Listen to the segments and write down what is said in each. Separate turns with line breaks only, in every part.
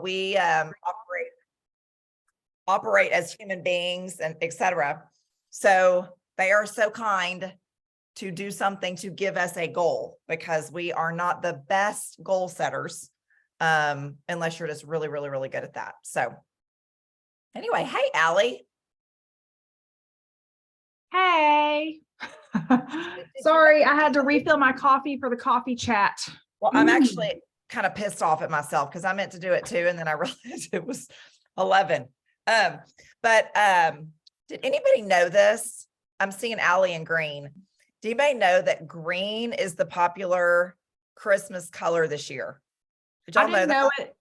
we operate as human beings and etc. So they are so kind to do something to give us a goal, because we are not the best goal setters unless you're just really, really, really good at that. So anyway, hey, Allie.
Hey. Sorry, I had to refill my coffee for the coffee chat.
Well, I'm actually kind of pissed off at myself because I meant to do it too, and then I realized it was 11. But did anybody know this? I'm seeing Allie in green. Do anybody know that green is the popular Christmas color this year? Did y'all
I didn't know
that?
it.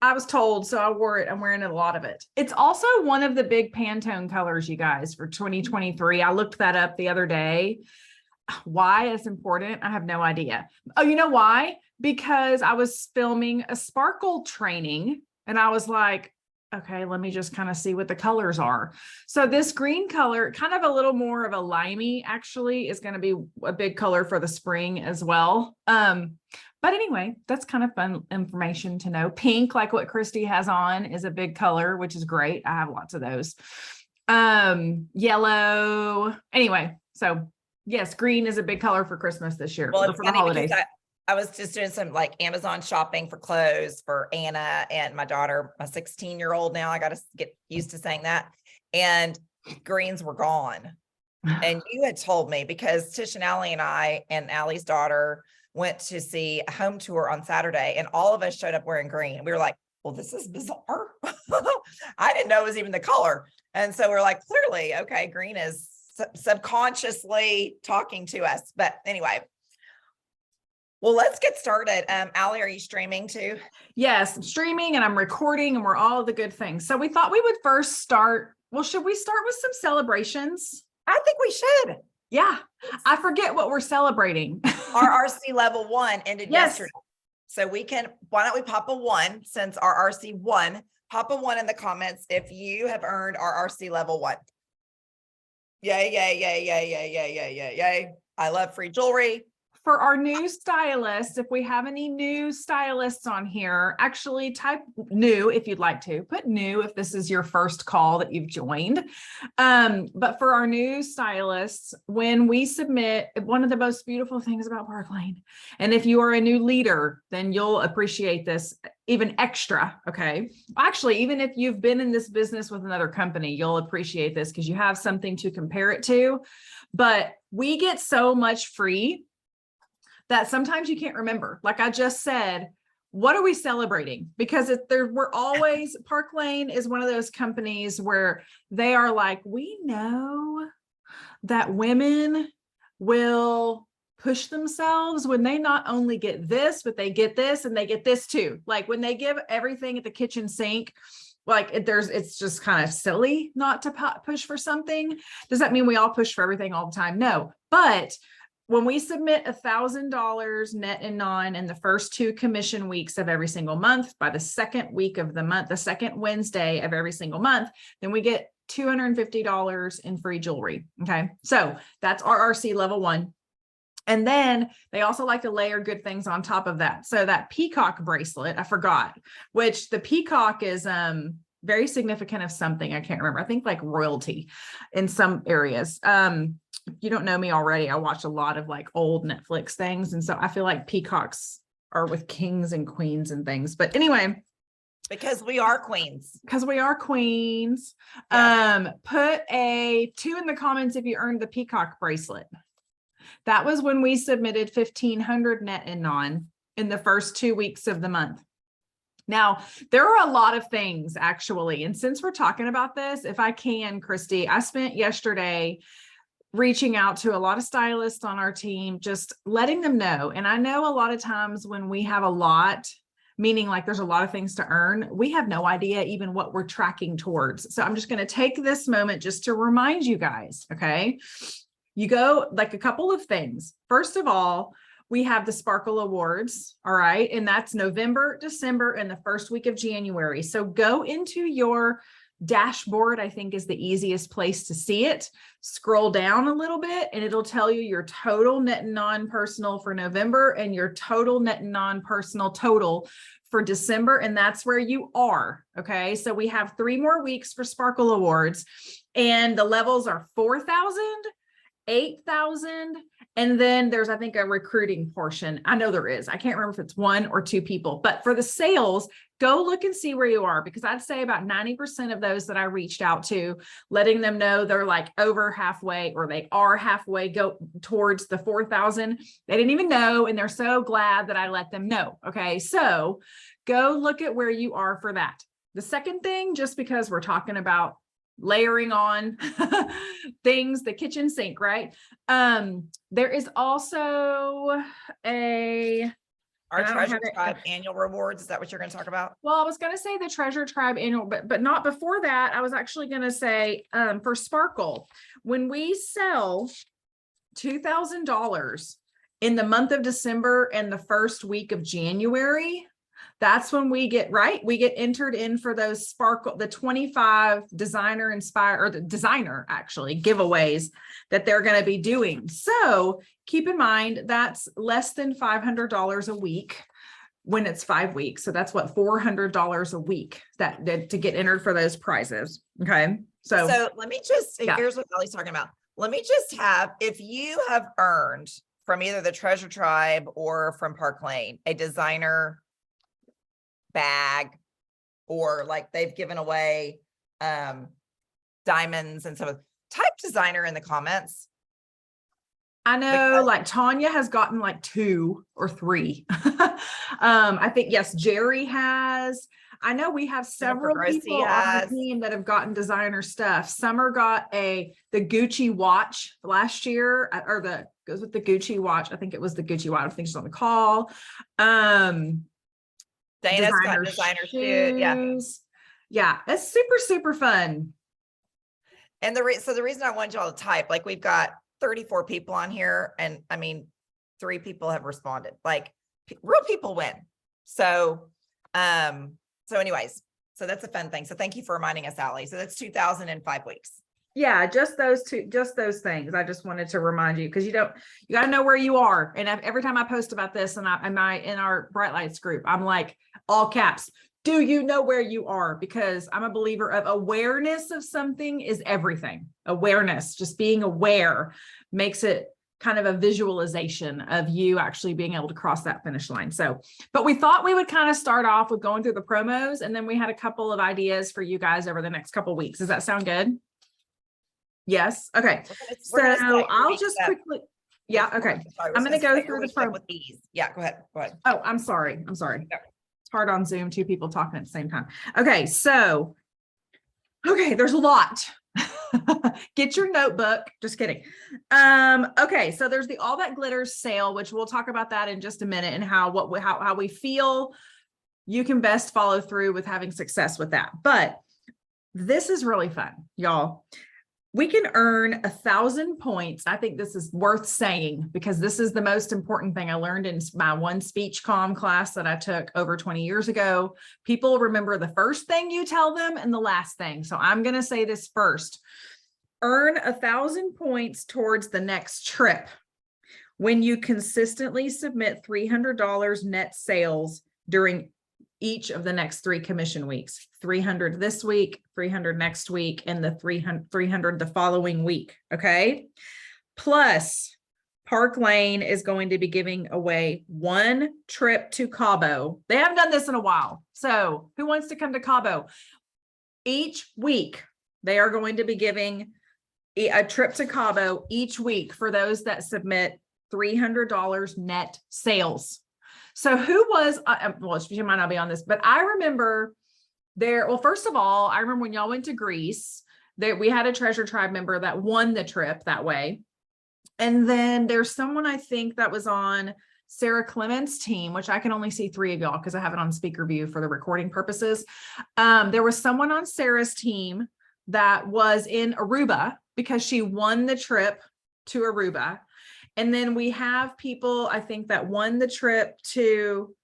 I was told, so I wore it. I'm wearing a lot of it. It's also one of the big Pantone colors, you guys, for 2023. I looked that up the other day. Why it's important, I have no idea. Oh, you know why? Because I was filming a sparkle training and I was like, okay, let me just kind of see what the colors are. So this green color, kind of a little more of a limey, actually is going to be a big color for the spring as well. But anyway, that's kind of fun information to know. Pink, like what Christy has on, is a big color, which is great. I have lots of those. Yellow. Anyway, so yes, green is a big color for Christmas this year.
Well, it's
for the
funny
holidays.
because I was just doing some like Amazon shopping for clothes for Anna and my daughter, my 16-year-old now. I got to get used to saying that. And greens were gone. And you had told me, because Tish and Allie and I and Allie's daughter went to see a home tour on Saturday, and all of us showed up wearing green. We were like, well, this is bizarre. I didn't know it was even the color. And so we're like, clearly, okay, green is subconsciously talking to us. But anyway, well, let's get started. Allie, are you streaming too?
Yes, I'm streaming and I'm recording and we're all the good things. So we thought we would first start. Well, should we start with some celebrations?
I think we should.
Yeah, I forget what we're celebrating.
Our RC level 1 ended
Yes.
yesterday. So why don't we pop a 1 since our RC 1, pop a 1 in the comments if you have earned our RC level 1. Yay, yay, yay, yay, yay, yay, yay, yay, yay. I love free jewelry.
For our new stylists, if we have any new stylists on here, actually type new if you'd like to. Put new if this is your first call that you've joined. But for our new stylists, when we submit, one of the most beautiful things about Park Lane, and if you are a new leader, then you'll appreciate this even extra, okay? Actually, even if you've been in this business with another company, you'll appreciate this because you have something to compare it to. But we get so much free that sometimes you can't remember. Like I just said, what are we celebrating? Because we're always, Park Lane is one of those companies where they are like, we know that women will push themselves when they not only get this, but they get this and they get this too. Like when they give everything at the kitchen sink, like it's just kind of silly not to push for something. Does that mean we all push for everything all the time? No, but when we submit $1,000 net and non in the first 2 commission weeks of every single month, by the second week of the month, the second Wednesday of every single month, then we get $250 in free jewelry. Okay. So that's our RC level 1. And then they also like to layer good things on top of that. So that peacock bracelet, I forgot, which the peacock is, very significant of something. I can't remember. I think like royalty in some areas. If you don't know me already, I watch a lot of like old Netflix things. And so I feel like peacocks are with kings and queens and things. But anyway,
because we are queens.
Because we are queens.
Yes.
Put a 2 in the comments if you earned the peacock bracelet. That was when we submitted 1,500 net and non in the first 2 weeks of the month. Now, there are a lot of things actually. And since we're talking about this, if I can, Christy, I spent yesterday reaching out to a lot of stylists on our team, just letting them know. And I know a lot of times when we have a lot, meaning like there's a lot of things to earn, we have no idea even what we're tracking towards. So I'm just going to take this moment just to remind you guys, okay? You go like a couple of things. First of all, we have the Sparkle Awards, all right? And that's November, December, and the first week of January. So go into your Dashboard, I think, is the easiest place to see it. Scroll down a little bit and it'll tell you your total net and non-personal for November and your total net and non-personal total for December. And that's where you are. Okay. So we have 3 more weeks for Sparkle Awards and the levels are 4,000, 8,000. And then there's, I think, a recruiting portion. I know there is. I can't remember if it's 1 or 2 people, but for the sales, go look and see where you are, because I'd say about 90% of those that I reached out to, letting them know they're like over halfway or they are halfway go towards the 4,000. They didn't even know. And they're so glad that I let them know. Okay. So go look at where you are for that. The second thing, just because we're talking about layering on things, the kitchen sink, right? There is also
our Treasure Tribe annual rewards. Is that what you're going to talk about?
Well, I was going to say the Treasure Tribe annual, but not before that. I was actually going to say, for Sparkle, when we sell $2,000 in the month of December and the first week of January, that's when we get entered in for those Sparkle, the 25 designer inspire, or the designer actually giveaways that they're going to be doing. So keep in mind, that's less than $500 a week when it's 5 weeks. So that's what, $400 a week that to get entered for those prizes. Okay. So
let me just, here's what Ellie's talking about. Let me just have, if you have earned from either the Treasure Tribe or from Park Lane, a designer bag, or like they've given away diamonds and so type designer in the comments.
I know like Tanya has gotten like 2 or 3. I think, yes, Jerry has. I know we have several people on the team that have gotten designer stuff. Summer got the Gucci watch last year, or goes with the Gucci watch. I think it was the Gucci watch. I think she's on the call.
Dana's got designer shoes.
Yeah, it's super, super fun.
And so the reason I wanted y'all to type, like, we've got 34 people on here, and I mean, 3 people have responded. Like, real people win. So anyways, so that's a fun thing. So thank you for reminding us, Allie. So that's 2,000 in 5 weeks.
Yeah, just those things. I just wanted to remind you, because you got to know where you are. And every time I post about this in our Bright Lights group, I'm like, all caps, do you know where you are? Because I'm a believer of awareness of something is everything. Awareness, just being aware, makes it kind of a visualization of you actually being able to cross that finish line. So, but we thought we would kind of start off with going through the promos, and then we had a couple of ideas for you guys over the next couple of weeks. Does that sound good? Yes. Okay. So I'll just quickly. Yeah. Okay. I'm going to go through the promo with
these. Yeah. Go ahead.
Oh, I'm sorry. Yeah. It's hard on Zoom, 2 people talking at the same time. Okay. There's a lot. Get your notebook. Just kidding. Okay. So there's the All That Glitters sale, which we'll talk about that in just a minute, and how we feel you can best follow through with having success with that. But this is really fun, y'all. We can earn 1,000 points. I think this is worth saying, because this is the most important thing I learned in my one speech comm class that I took over 20 years ago. People remember the first thing you tell them and the last thing. So I'm going to say this first. Earn 1,000 points towards the next trip when you consistently submit $300 net sales during each of the next 3 commission weeks. 300 this week, 300 next week, and the 300 the following week. Okay. Plus, Park Lane is going to be giving away 1 trip to Cabo. They haven't done this in a while. So who wants to come to Cabo? Each week, they are going to be giving a trip to Cabo each week for those that submit $300 net sales. So who was, well, she might not be on this, but I remember first of all, I remember when y'all went to Greece, that we had a Treasure Tribe member that won the trip that way. And then there's someone, I think, that was on Sarah Clements' team, which I can only see 3 of y'all because I have it on speaker view for the recording purposes. There was someone on Sarah's team that was in Aruba because she won the trip to Aruba. And then we have people, I think, that won the trip to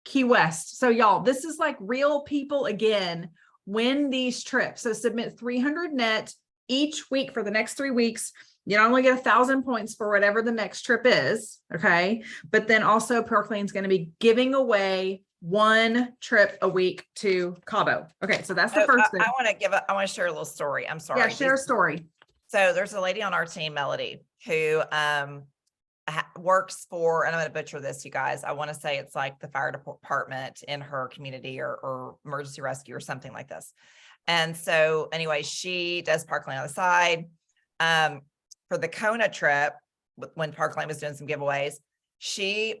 Key West. So y'all, this is like real people again win these trips. So submit 300 net each week for the next 3 weeks. You not only get 1,000 points for whatever the next trip is, okay? But then also Park Lane's going to be giving away 1 trip a week to Cabo. Okay, so that's the first thing.
I want to share a little story. I'm sorry.
Yeah, share a story.
So there's a lady on our team, Melody, who works for, and I'm going to butcher this, you guys. I want to say it's like the fire department in her community or emergency rescue or something like this. And so anyway, she does Park Lane on the side. For the Kona trip, when Park Lane was doing some giveaways,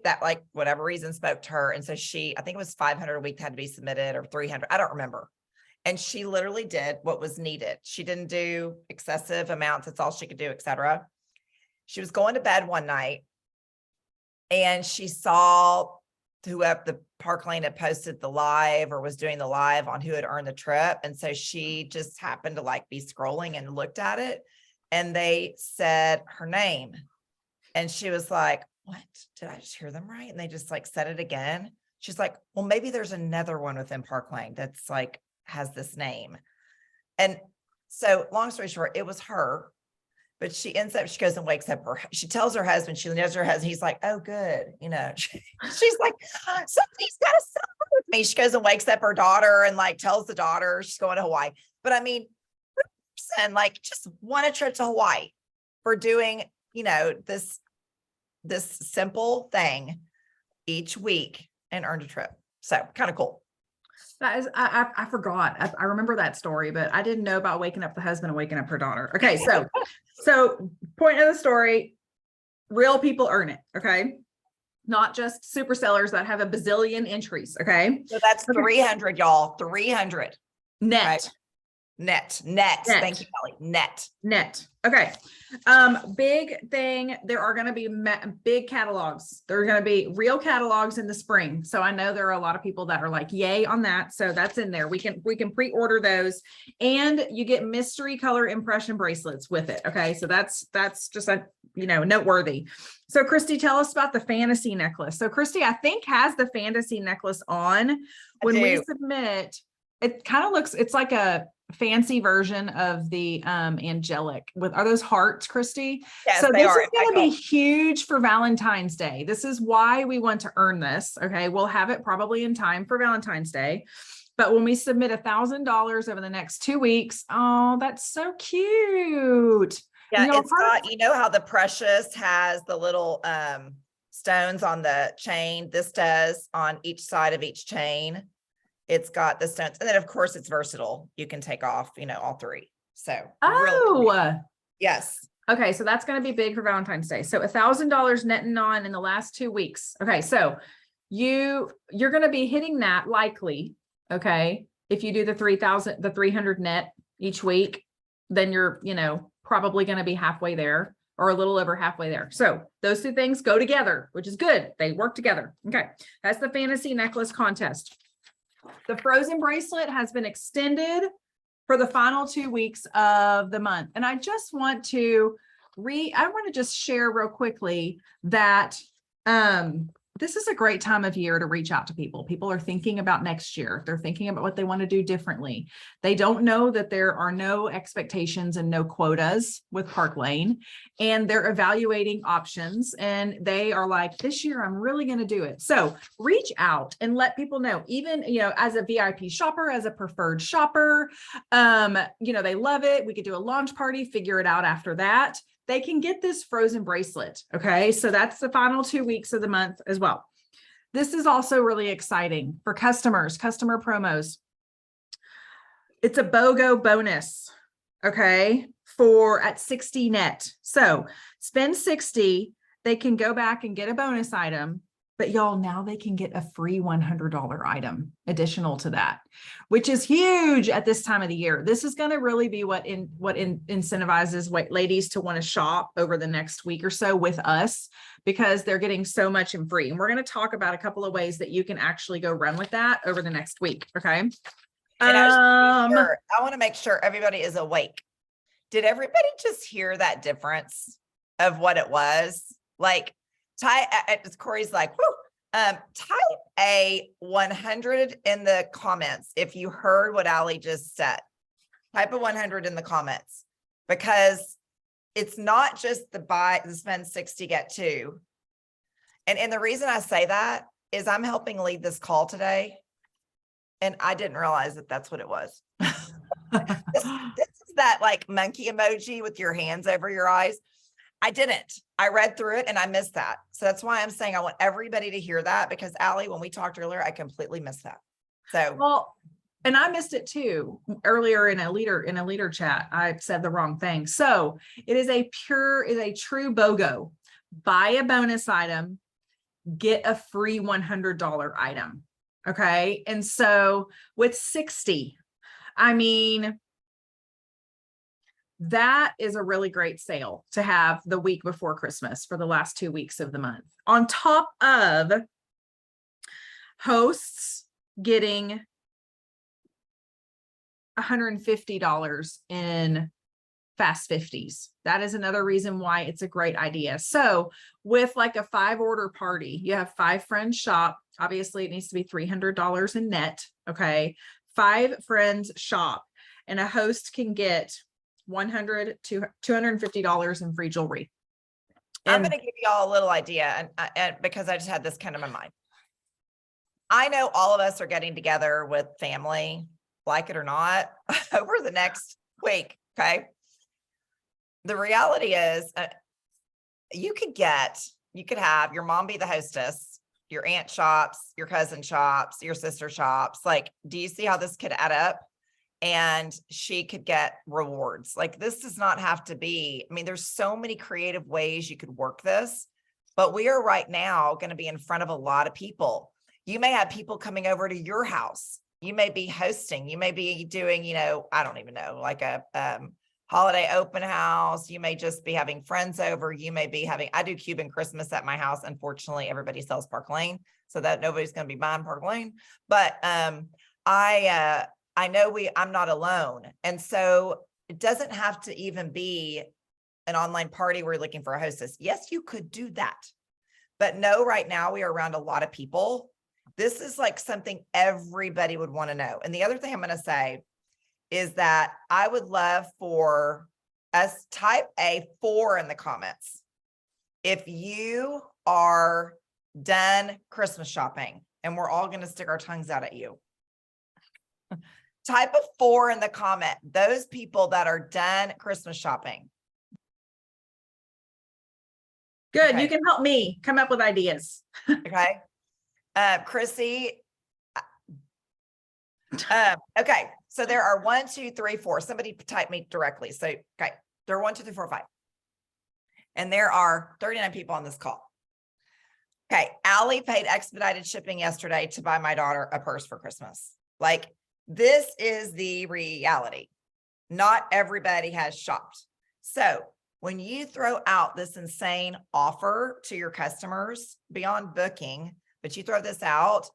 that like whatever reason spoke to her. And so I think it was 500 a week had to be submitted, or 300. I don't remember. And she literally did what was needed. She didn't do excessive amounts. That's all she could do, etc. She was going to bed one night and she saw whoever the Park Lane had posted the live or was doing the live on who had earned the trip. And so she just happened to like be scrolling and looked at it, and they said her name. And she was like, what? Did I just hear them right? And they just like said it again. She's like, well, maybe there's another one within Park Lane that's like, has this name. And so long story short, it was her, but she goes and wakes up she tells her husband, she knows her husband. He's like, oh, good. You know, she's like, somebody's got to celebrate with me. She goes and wakes up her daughter and like tells the daughter she's going to Hawaii. But I mean, person like just won a trip to Hawaii for doing, you know, this simple thing each week and earned a trip. So kind of cool.
That is, I forgot. I remember that story, but I didn't know about waking up the husband and waking up her daughter. Okay. So point of the story, real people earn it. Okay. Not just super sellers that have a bazillion entries. Okay.
So that's 300, y'all. 300
net.
Right? Net. Thank you, Kelly. Net.
Okay. Big thing. There are going to be big catalogs. There are going to be real catalogs in the spring. So I know there are a lot of people that are like, yay on that. So that's in there. We can pre-order those, and you get mystery color impression bracelets with it. Okay. So that's just a, noteworthy. So Christy, tell us about the fantasy necklace. So Christy, I think has the fantasy necklace on when we submit. It kind of looks, it's like a fancy version of the angelic are those hearts, Christy?
Yes,
so this is going to be
cool.
Huge for Valentine's Day. This is why we want to earn this. Okay. We'll have it probably in time for Valentine's Day, but when we submit $1,000 over the next 2 weeks, oh, that's so cute.
Yeah. It's got, how the Precious has the little stones on the chain. This does on each side of each chain. It's got the stones. And then of course it's versatile. You can take off, all 3. So. Really, yes.
Okay. So that's going to be big for Valentine's Day. So $1,000 net and on in the last 2 weeks. Okay. So you're going to be hitting that likely. Okay. If you do the 300 net each week, then you're, probably going to be halfway there or a little over halfway there. So those 2 things go together, which is good. They work together. Okay. That's the fantasy necklace contest. The Frozen bracelet has been extended for the final 2 weeks of the month. And I just want to just share real quickly that this is a great time of year to reach out to people. People are thinking about next year. They're thinking about what they want to do differently. They don't know that there are no expectations and no quotas with Park Lane, and they're evaluating options, and they are like, this year, I'm really going to do it. So reach out and let people know, even, as a VIP shopper, as a preferred shopper, they love it. We could do a launch party, figure it out after that. They can get this Frozen bracelet. Okay. So that's the final 2 weeks of the month as well. This is also really exciting for customer promos. It's a BOGO bonus. Okay. At 60 net. So spend 60, they can go back and get a bonus item, but y'all, now they can get a free $100 item additional to that, which is huge at this time of the year. This is going to really be what incentivizes ladies to want to shop over the next week or so with us, because they're getting so much in free. And we're going to talk about a couple of ways that you can actually go run with that over the next week. Okay.
And I want to make sure everybody is awake. Did everybody just hear that difference of what it was? Like, Corey's like, whoo. Type a 100 in the comments if you heard what Allie just said. Type a 100 in the comments, because it's not just the spend 60, get 2. And the reason I say that is I'm helping lead this call today, and I didn't realize that that's what it was. This is that like monkey emoji with your hands over your eyes. I didn't. I read through it and I missed that. So that's why I'm saying I want everybody to hear that, because Allie, when we talked earlier, I completely missed that. So,
well, and I missed it too earlier in a leader chat. I said the wrong thing. So it is a true BOGO. Buy a bonus item, get a free $100 item. Okay. And so with 60, I mean, that is a really great sale to have the week before Christmas for the last 2 weeks of the month, on top of hosts getting $150 in Fast 50s. That is another reason why it's a great idea. So with like a 5-order party, you have 5 friends shop. Obviously it needs to be $300 in net. Okay. 5 friends shop, and a host can get $100 to $250 in free jewelry.
I'm going to give y'all a little idea, and because I just had this kind of in mind. I know all of us are getting together with family, like it or not, over the next week. Okay. The reality is you could have your mom be the hostess, your aunt shops, your cousin shops, your sister shops. Like, do you see how this could add up? And she could get rewards. Like, this does not have to be, I mean, there's so many creative ways you could work this, but we are right now going to be in front of a lot of people. You may have people coming over to your house. You may be hosting, you may be doing, I don't even know, like a holiday open house. You may just be having friends over. You may be I do Cuban Christmas at my house. Unfortunately, everybody sells Park Lane, so that nobody's going to be buying Park Lane. But I know I'm not alone. And so it doesn't have to even be an online party where you're looking for a hostess. Yes, you could do that. But no, right now we are around a lot of people. This is like something everybody would want to know. And the other thing I'm going to say is that I would love for us, type a 4 in the comments if you are done Christmas shopping, and we're all going to stick our tongues out at you. Type a 4 in the comment, those people that are done Christmas shopping.
Good.
Okay.
You can help me come up with ideas.
Okay. Chrissy. Okay. So there are 1, 2, 3, 4. Somebody type me directly. So, okay. There are 1, 2, 3, 4, 5. And there are 39 people on this call. Okay. Allie paid expedited shipping yesterday to buy my daughter a purse for Christmas. Like, this is the reality. Not everybody has shopped. So when you throw out this insane offer to your customers beyond booking, but you throw this out,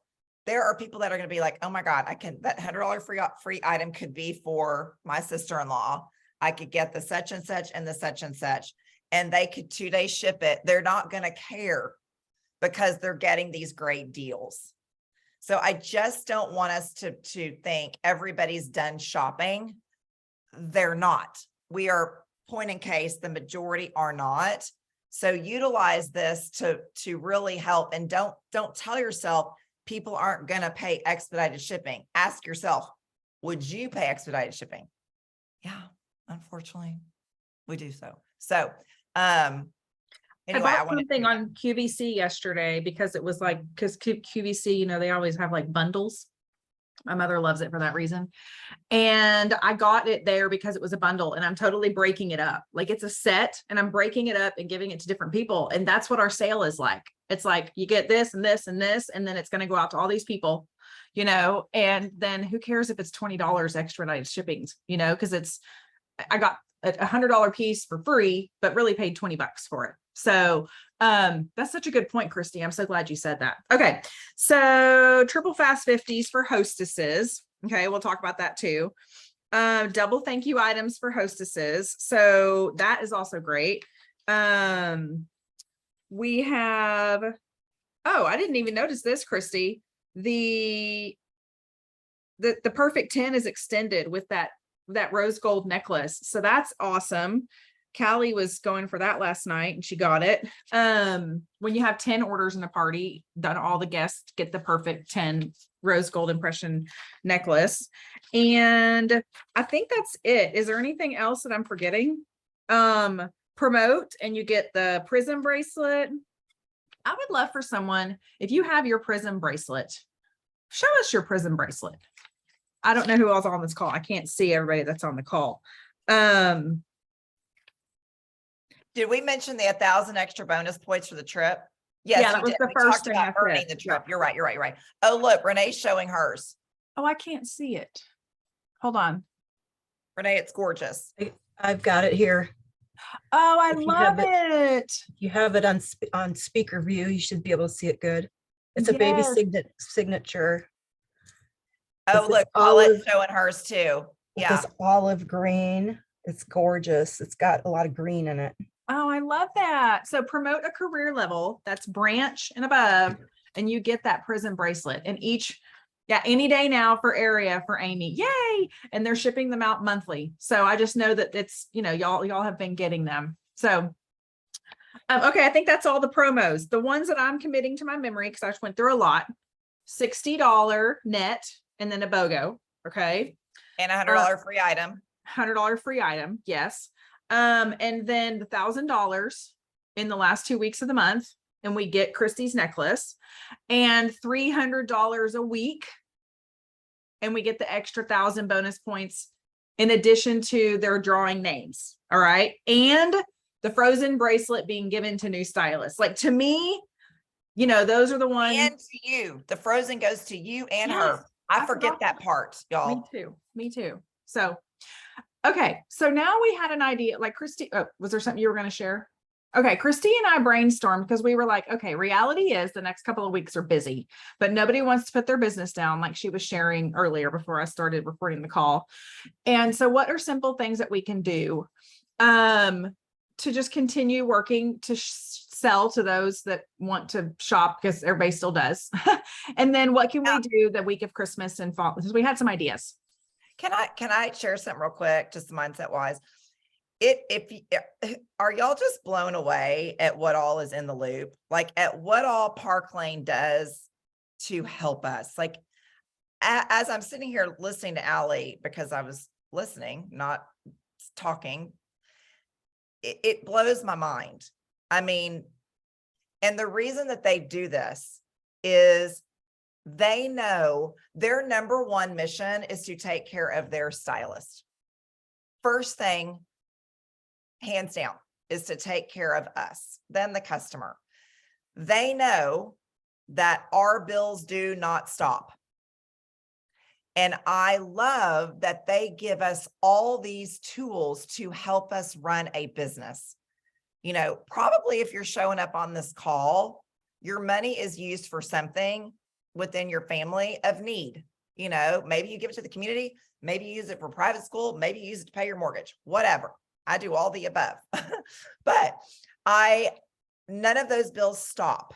there are people that are going to be like, oh my God, that $100 free item could be for my sister-in-law. I could get the such and such and the such and such, and they could 2-day ship it. They're not going to care because they're getting these great deals. So I just don't want us to think everybody's done shopping. They're not. We are, point in case, the majority are not. So utilize this to really help, and don't tell yourself people aren't going to pay expedited shipping. Ask yourself, would you pay expedited shipping? Yeah, unfortunately, we do so. So, anyway,
I bought something on QVC yesterday because it was like, because QVC, they always have like bundles. My mother loves it for that reason. And I got it there because it was a bundle, and I'm totally breaking it up. Like, it's a set, and I'm breaking it up and giving it to different people. And that's what our sale is like. It's like, you get this and this and this, and then it's going to go out to all these people, and then who cares if it's $20 extra shipping, because I got a $100 piece for free, but really paid $20 for it. So that's such a good point, Christy. I'm so glad you said that. Okay. So triple fast 50s for hostesses. Okay. We'll talk about that too. Double thank you items for hostesses. So that is also great. We have Oh, I didn't even notice this, Christy. The perfect 10 is extended with that rose gold necklace. So that's awesome. Callie was going for that last night and she got it. When you have 10 orders in a party, then all the guests get the perfect 10 rose gold impression necklace. And I think that's it. Is there anything else that I'm forgetting? Promote and you get the prism bracelet. I would love for someone, if you have your prism bracelet, show us your prism bracelet. I don't know who else on this call. I can't see everybody that's on the call.
Did we mention the 1,000 extra bonus points for the trip?
Yeah,
Yes,
that
you
was
did.
the
We
first
talked
thing
about
I
earning
said.
the trip. You're right. You're right. You're right. Oh, look, Renee's showing hers.
Oh, I can't see it. Hold on.
Renee, it's gorgeous.
I've got it here.
Oh, I
If you
love
have
it.
If you have it on speaker view, you should be able to see it good. It's a baby
Yes.
signature.
Oh,
This
look,
is
Paulette's showing hers too.
with
Yeah.
this olive green. It's gorgeous. It's got a lot of green in it.
Oh, I love that. So promote a career level that's branch and above, and you get that prism bracelet. And any day now for area for Amy. Yay. And they're shipping them out monthly. So I just know that it's, y'all have been getting them. So okay, I think that's all the promos. The ones that I'm committing to my memory, because I just went through a lot. $60 net and then a BOGO. Okay.
And $100 free item.
$100 free item. Yes. And then the $1,000 in the last 2 weeks of the month, and we get Christy's necklace, and $300 a week, and we get the extra 1,000 bonus points in addition to their drawing names. All right. And the frozen bracelet being given to new stylists. Like, to me, those are the ones.
And to you. The frozen goes to you and her.
Yes,
I
I
forget
forgot
that part, y'all.
Me too. So, okay. So now we had an idea, like Christy, was there something you were going to share? Okay. Christy and I brainstormed because we were like, okay, reality is the next couple of weeks are busy, but nobody wants to put their business down. Like she was sharing earlier before I started recording the call. And so what are simple things that we can do, to just continue working to sell to those that want to shop, because everybody still does. And then what can we do the week of Christmas and fall? Because we had some ideas.
Can I share something real quick, just mindset wise? Are y'all just blown away at what all is in the loop? Like at what all Park Lane does to help us? Like as I'm sitting here listening to Allie, because I was listening, not talking, it blows my mind. I mean, and the reason that they do this is they know their number one mission is to take care of their stylist. First thing, hands down, is to take care of us, then the customer. They know that our bills do not stop. And I love that they give us all these tools to help us run a business. Probably if you're showing up on this call, your money is used for something within your family of need. Maybe you give it to the community, maybe you use it for private school, maybe you use it to pay your mortgage, whatever. I do all the above, but none of those bills stop.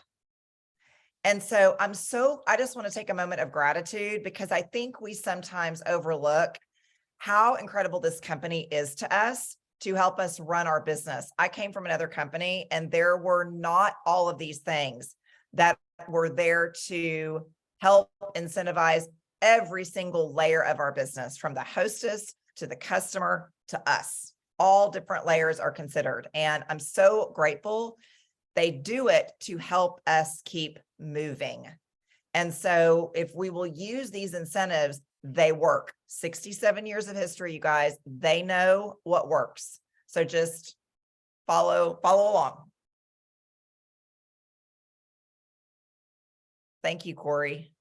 And so I just want to take a moment of gratitude, because I think we sometimes overlook how incredible this company is to us to help us run our business. I came from another company and there were not all of these things that were there to help incentivize every single layer of our business, from the hostess to the customer to us. All different layers are considered. And I'm so grateful they do it to help us keep moving. And so if we will use these incentives, they work. 67 years of history, you guys, they know what works. So just follow along. Thank you, Corey,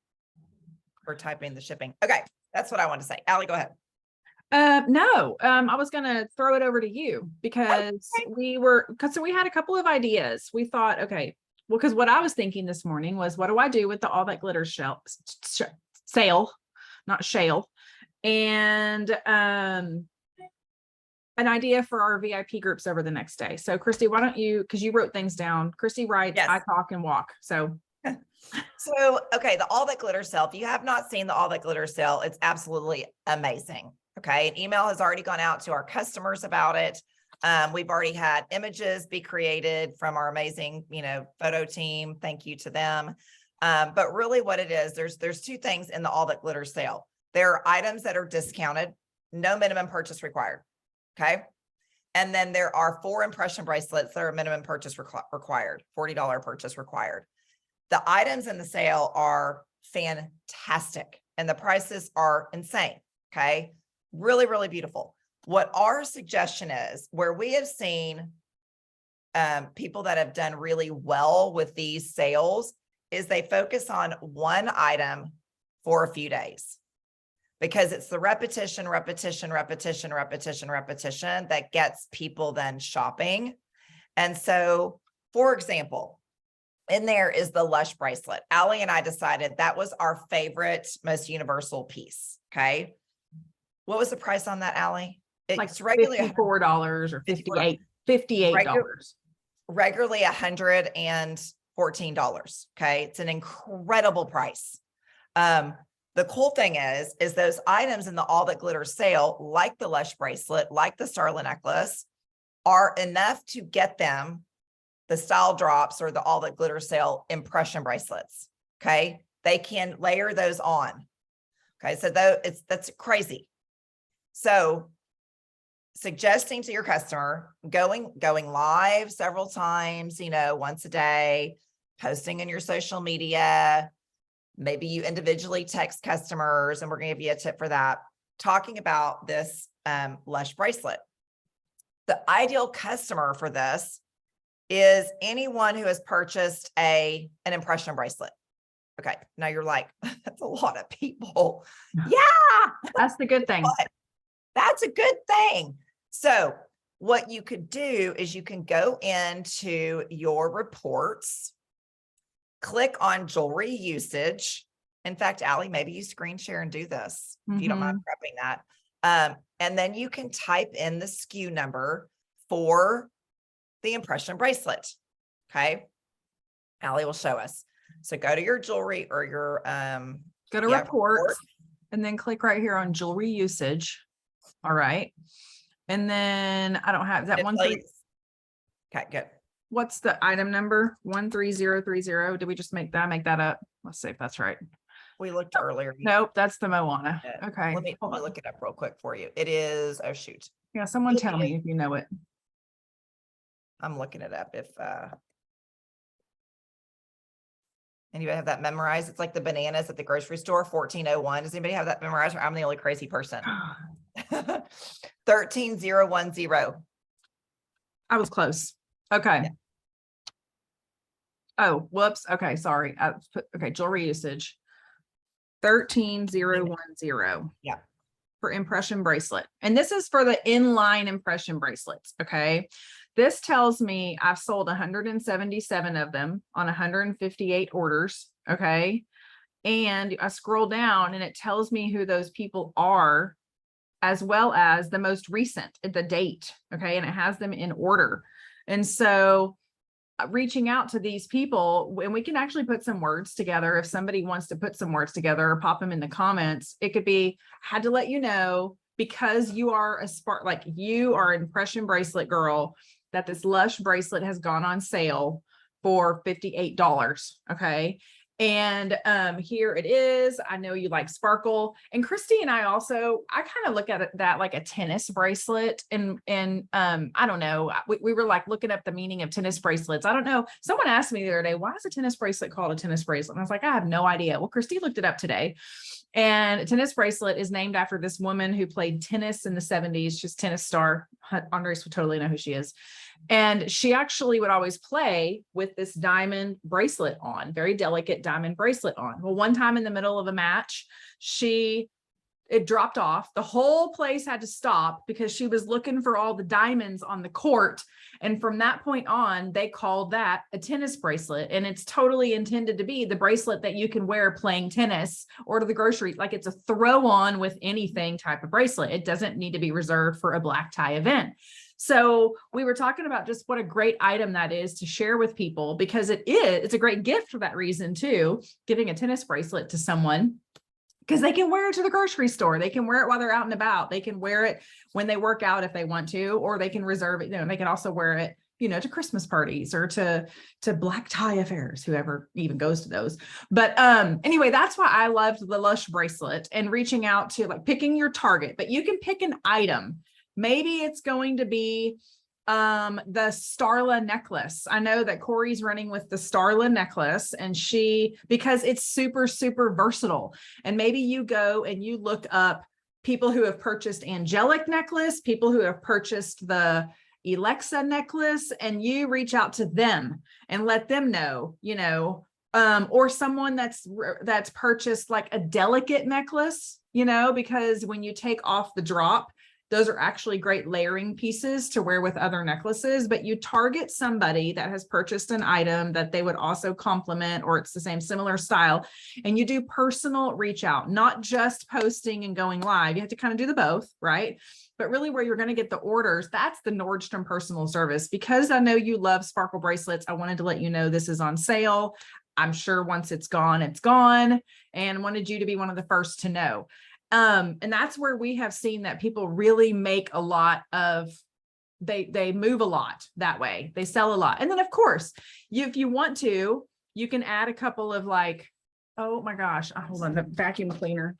for typing the shipping. Okay, that's what I want to say. Allie, go ahead.
No, I was going to throw it over to you, because we had a couple of ideas. We thought, okay, well, because what I was thinking this morning was, what do I do with all that glitter sale, not shale, and an idea for our VIP groups over the next day. So Christy, why don't you, because you wrote things down. Christy writes,
Yes.
I talk and walk. So
So, okay, the All That Glitter sale. If you have not seen the All That Glitter sale, it's absolutely amazing. Okay, an email has already gone out to our customers about it. We've already had images be created from our amazing, photo team. Thank you to them. But really what it is, there's two things in the All That Glitter sale. There are items that are discounted, no minimum purchase required. Okay. And then there are 4 impression bracelets that are minimum purchase required, $40 purchase required. The items in the sale are fantastic and the prices are insane. Okay. Really, really beautiful. What our suggestion is, where we have seen people that have done really well with these sales, is they focus on one item for a few days, because it's the repetition that gets people then shopping. And so, for example, in there is the Lush bracelet. Allie and I decided that was our favorite, most universal piece. Okay. What was the price on that, Allie?
Like
It's regularly
$54 or $58.
Regularly $114. Okay. It's an incredible price. The cool thing is those items in the All That Glitter sale, like the Lush bracelet, like the Starla necklace, are enough to get them the Style Drops or the All That Glitter sale impression bracelets. Okay. They can layer those on. Okay. So that's crazy. So suggesting to your customer, going live several times, once a day, posting in your social media. Maybe you individually text customers, and we're going to give you a tip for that. Talking about this Lush bracelet. The ideal customer for this is anyone who has purchased an impression bracelet. Okay, now you're like, that's a lot of people. Yeah,
That's the good thing.
but that's a good thing. So what you could do is you can go into your reports, click on jewelry usage. In fact, Allie, maybe you screen share and do this if you don't mind prepping that. And then you can type in the SKU number for the impression bracelet. Okay. Allie will show us. So go to your jewelry or your
Go to reports and then click right here on jewelry usage. All right. And then I don't have that one.
Okay, good.
What's the item number? 13030. Did we just make that up? Let's see if that's right.
We looked earlier.
Nope, that's the Moana. Okay.
Let me look it up real quick for you. It is, oh shoot.
Yeah, someone tell me if you know it.
I'm looking it up. If anybody have that memorized? It's like the bananas at the grocery store, 1401. Does anybody have that memorized? Or I'm the only crazy person. 13010.
I was close. Okay.
Yeah.
Oh, whoops. Okay, sorry. Okay, jewelry usage. 13010.
Yeah.
For impression bracelet. And this is for the inline impression bracelets. Okay. This tells me I've sold 177 of them on 158 orders. Okay. And I scroll down and it tells me who those people are, as well as the most recent, the date. Okay. And it has them in order. And so reaching out to these people, and we can actually put some words together. If somebody wants to put some words together or pop them in the comments, it could be, had to let you know, because you are you are an impression bracelet girl, that this Lush bracelet has gone on sale for $58. Okay. And here it is. I know you like sparkle. And Christy and I kind of look at that like a tennis bracelet. And I don't know, we were like looking up the meaning of tennis bracelets. I don't know. Someone asked me the other day, why is a tennis bracelet called a tennis bracelet? And I was like, I have no idea. Well, Christy looked it up today. And a tennis bracelet is named after this woman who played tennis in the 70s. She's a tennis star. Andres would totally know who she is. And she actually would always play with this diamond bracelet on, very delicate diamond bracelet on. Well, one time in the middle of a match, it dropped off. The whole place had to stop because she was looking for all the diamonds on the court. And from that point on, they called that a tennis bracelet. And it's totally intended to be the bracelet that you can wear playing tennis or to the grocery. Like it's a throw on with anything type of bracelet. It doesn't need to be reserved for a black tie event. So we were talking about just what a great item that is to share with people, because it's a great gift for that reason too, giving a tennis bracelet to someone. Because they can wear it to the grocery store. They can wear it while they're out and about. They can wear it when they work out if they want to, or they can reserve it. They can also wear it, to Christmas parties or to black tie affairs, whoever even goes to those. But anyway, that's why I loved the Lush bracelet and reaching out to like picking your target, but you can pick an item. Maybe it's going to be the Starla necklace. I know that Corey's running with the Starla necklace, and because it's super, super versatile. And maybe you go and you look up people who have purchased angelic necklace, people who have purchased the Alexa necklace, and you reach out to them and let them know, or someone that's purchased like a delicate necklace, because when you take off the drop, those are actually great layering pieces to wear with other necklaces, but you target somebody that has purchased an item that they would also complement, or it's the same similar style, and you do personal reach out, not just posting and going live. You have to kind of do the both, right? But really where you're going to get the orders, that's the Nordstrom personal service. Because I know you love sparkle bracelets, I wanted to let you know this is on sale. I'm sure once it's gone, and wanted you to be one of the first to know. And that's where we have seen that people really make a lot of, they move a lot that way. They sell a lot. And then of course, if you want to, you can add a couple of like, oh my gosh, hold on, the vacuum cleaner,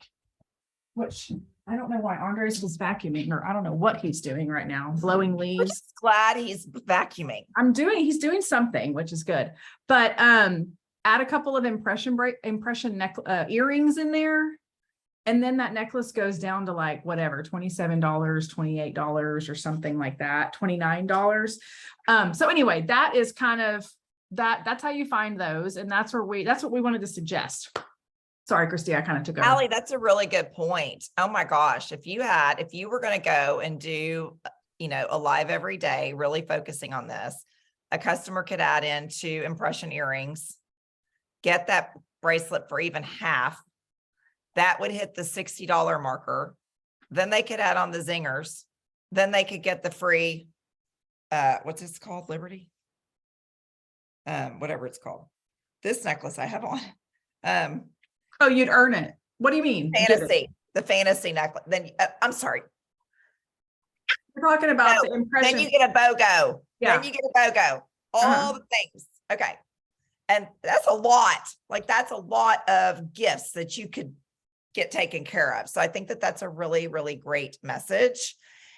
which I don't know why Andres was vacuuming, or I don't know what he's doing right now, blowing
We're
leaves.
just glad he's vacuuming.
He's doing something, which is good. But add a couple of impression earrings in there. And then that necklace goes down to like whatever, $27, $28 or something like that, $29. So anyway, that is kind of that's how you find those. And that's what we wanted to suggest. Sorry, Christy, I kind of took over.
Allie, that's a really good point. Oh my gosh. If you were going to go and do, a live every day, really focusing on this, a customer could add in 2 impression earrings, get that bracelet for even half. That would hit the $60 marker. Then they could add on the zingers. Then they could get the free, what's this called? Liberty? Whatever it's called. This necklace I have on.
Oh, you'd earn it. What do you mean?
Fantasy, the fantasy necklace. Then I'm sorry.
We're talking about
No,
the impression.
Then you get a BOGO.
Yeah.
Then you get a BOGO. All the things. Okay. And that's a lot. Like that's a lot of gifts that you could get taken care of. So I think that that's a really, really great message.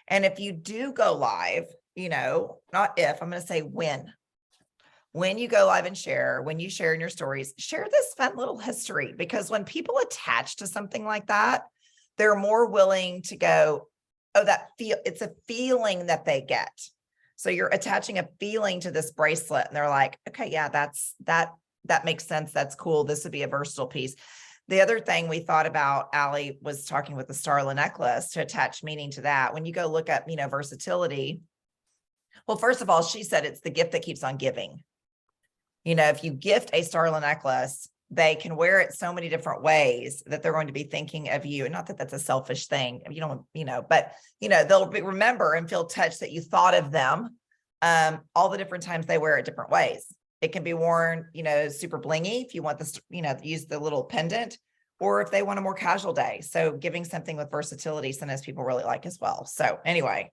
And if you do go live, not if, I'm going to say when you go live and share, when you share in your stories, share this fun little history, because when people attach to something like that, they're more willing to go, oh, it's a feeling that they get. So you're attaching a feeling to this bracelet and they're like, okay, yeah, that makes sense. That's cool. This would be a versatile piece. The other thing we thought about, Allie was talking with the Starla necklace to attach meaning to that. When you go look up, versatility. Well, first of all, she said it's the gift that keeps on giving. If you gift a Starla necklace, they can wear it so many different ways that they're going to be thinking of you. And not that that's a selfish thing, but they'll remember and feel touched that you thought of them. All the different times they wear it different ways. It can be worn, super blingy if you want this, use the little pendant, or if they want a more casual day. So giving something with versatility, sometimes people really like as well. So anyway,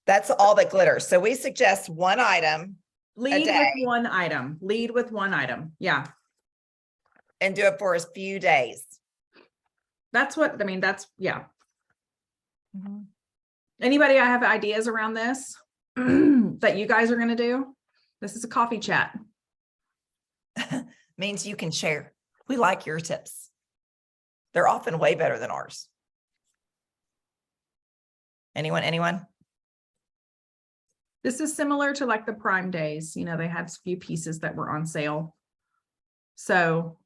that's all that glitters. So we suggest one item.
Lead with one item. Yeah.
And do it for a few days.
That's yeah. Mm-hmm. Anybody have ideas around this that you guys are going to do? This is a coffee chat.
Means you can share. We like your tips. They're often way better than ours. Anyone?
This is similar to like the Prime Days. They had a few pieces that were on sale. So.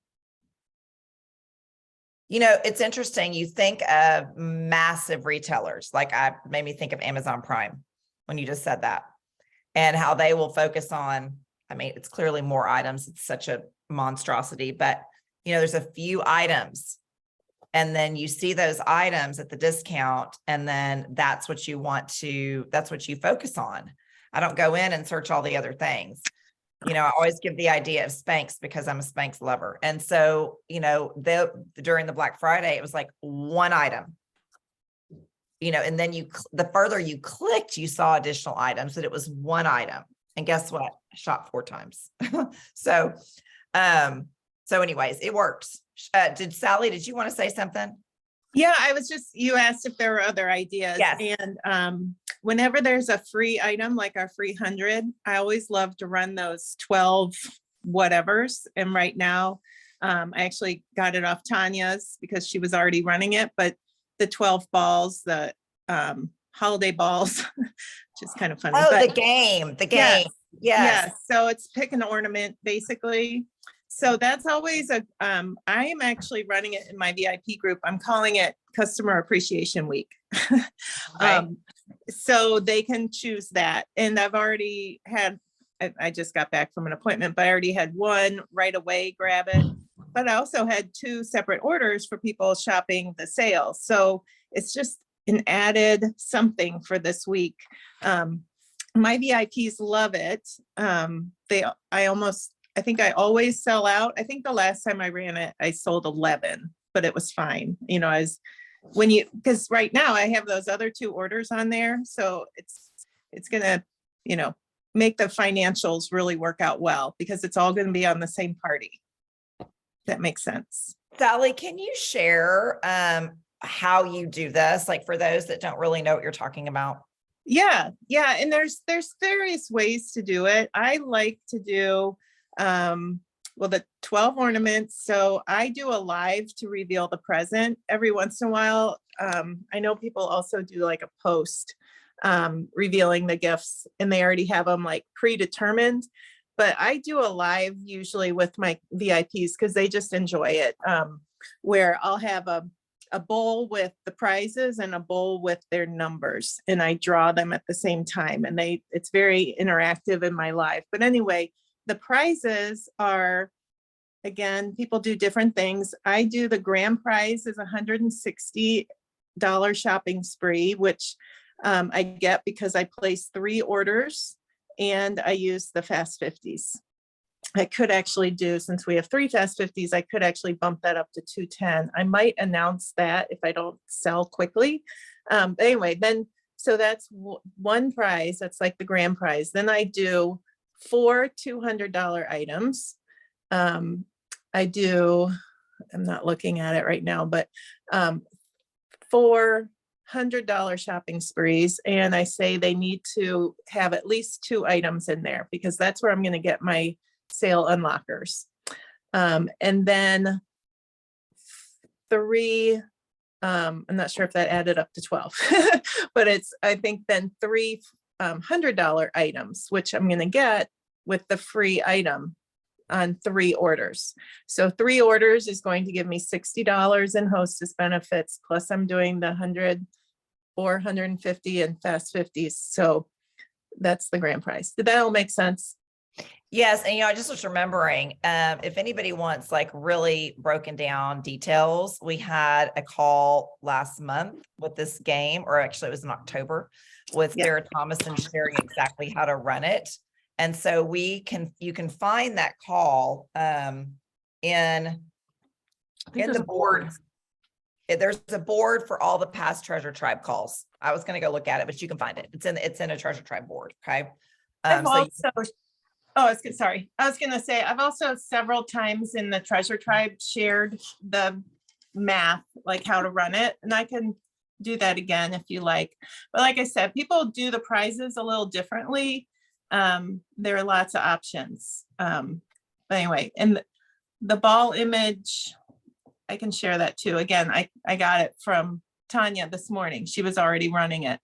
It's interesting. You think of massive retailers, like made me think of Amazon Prime when you just said that, and how they will focus on, it's clearly more items. It's such a monstrosity, but there's a few items and then you see those items at the discount, and then that's what you focus on. I don't go in and search all the other things. You know, I always give the idea of Spanx because I'm a Spanx lover. And so, you know, during the Black Friday, it was like one item, you know, and then the further you clicked, you saw additional items, that it was one item. And guess what? I shot 4 times. So anyways, it works. Sally, did you want to say something?
Yeah, you asked if there were other ideas.
Yes.
And whenever there's a free item, like our free 100, I always love to run those 12 whatevers. And right now, I actually got it off Tanya's because she was already running it, but the 12 balls, the holiday balls, which is kind of funny.
Oh,
but
the game.
Yes.
Yes.
So it's pick an ornament, basically. So that's always I am actually running it in my VIP group. I'm calling it Customer Appreciation Week.
Right.
So they can choose that. And I've already had, I just got back from an appointment, but I already had one right away grab it. But I also had 2 separate orders for people shopping the sale. So it's just an added something for this week. My VIPs love it. I think I always sell out. I think the last time I ran it, I sold 11, but it was fine. You know, because right now I have those other 2 orders on there. So it's going to, you know, make the financials really work out well because it's all going to be on the same party. That makes sense.
Sally, can you share how you do this? Like for those that don't really know what you're talking about.
Yeah. And there's various ways to do it. I like to do, the 12 ornaments. So I do a live to reveal the present every once in a while. I know people also do like a post revealing the gifts, and they already have them like predetermined. But I do a live usually with my VIPs because they just enjoy it, where I'll have a bowl with the prizes and a bowl with their numbers, and I draw them at the same time. And it's very interactive in my live. But anyway, the prizes are, again, people do different things. I do the grand prize is $160 shopping spree, which I get because I place 3 orders and I use the Fast 50s. I could actually do, since we have 3 Fast 50s, I could actually bump that up to 210. I might announce that if I don't sell quickly. Anyway, so that's one prize. That's like the grand prize. Then I do 4 $200 items. I'm not looking at it right now, but 4 $100 shopping sprees. And I say they need to have at least 2 items in there because that's where I'm going to get my sale unlockers. And then 3, I'm not sure if that added up to 12, but I think then 3 $100 items, which I'm going to get with the free item on 3 orders. So 3 orders is going to give me $60 in hostess benefits. Plus I'm doing the 100 or 150 and Fast 50s. So that's the grand prize. Did that all make sense?
Yes. And, I just was remembering, if anybody wants like really broken down details, we had a call last month with this game, or actually it was in October, with Sarah Thomason sharing exactly how to run it. And so you can find that call in the board. There's a board for all the past Treasure Tribe calls. I was going to go look at it, but you can find it. It's in a Treasure Tribe board. Okay.
I was going to say, I've also several times in the Treasure Tribe shared the math, like how to run it. And I can do that again if you like. But like I said, people do the prizes a little differently. There are lots of options. But anyway, and the ball image, I can share that too. Again, I got it from Tanya this morning. She was already running it.